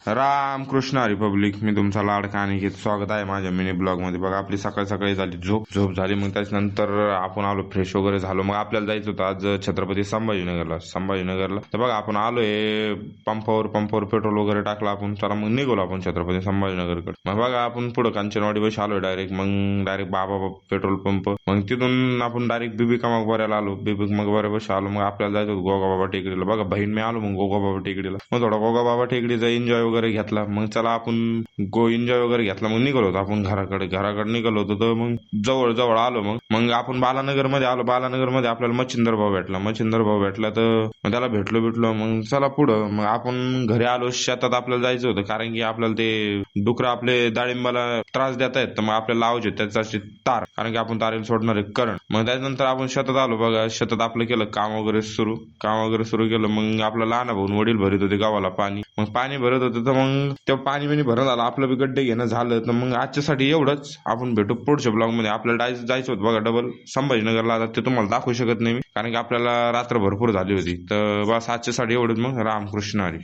Ramakrishna Hari public, मी तुमचा लाडका अनिकेत. स्वागत आहे माझ्या मिनी ब्लॉग मध्ये. बघा, आपली सकाळी सकाळी झाली झोप झाली. मग त्याच्यानंतर आपण आलो, फ्रेश वगैरे झालो. मग आपल्याला जायचं होतं आज छत्रपती संभाजीनगरला. तर बघा, आपण आलोय पंपावर पेट्रोल वगैरे टाकला आपण. चला मग निघालो आपण छत्रपती संभाजीनगरकडे. मग बघा, आपण पुढे कांचनवाडी बस आलोय डायरेक्ट. मग डायरेक्ट बाबा पेट्रोल पंप. मग तिथून आपण डायरेक्ट बीबी मकबऱ्याला आलो. बीबी मकबऱ्या बस आलो. मग आपल्याला जायचं होतं गोगाबाबा टेकडीला. बघा, बहीण मी आलो मग गोगाबाबा टेकडीला. मग थोडा गोगाबाबा टेकडीचा एन्जॉय वगैरे घेतला. मग चला आपण एन्जॉय वगैरे घेतला. मग निघालो होतो आपण घराकडे निघालो होतो. तर मग जवळ आलो. मग आपण बालानगर मध्ये आलो. बालानगर मध्ये आपल्याला मच्छिंदर भाऊ भेटला. तर मग त्याला भेटलो. मग चला पुढं. मग आपण घरी आलो. शेतात आपल्याला जायचं होतं, कारण की आपल्याला ते डुकर आपले डाळिंबाला त्रास देत आहेत. तर मग आपल्याला लावायचे त्याची तार, कारण की आपण तारेला सोडणार आहे करंट. मग त्याच्यानंतर आपण शेतात आलो. बघा, शेतात आपलं केलं काम वगैरे सुरू केलं. मग आपला लहान भाऊन वडील भरत होते गावाला पाणी. मग पाणी भरत होते. तर मग ते पाणी भरत आलं. आपलं बी गड्डे घेणं झालं. तर मग आजच्यासाठी एवढंच. आपण भेटू पुढच्या ब्लॉग मध्ये. आपल्याला जायचं होतं बघा डबल संभाजीनगरला. आता ते तुम्हाला दाखवू शकत नाही मी, कारण की आपल्याला रात्र भरपूर झाली होती. तर बस आजच्यासाठी एवढंच. मग रामकृष्ण हरी.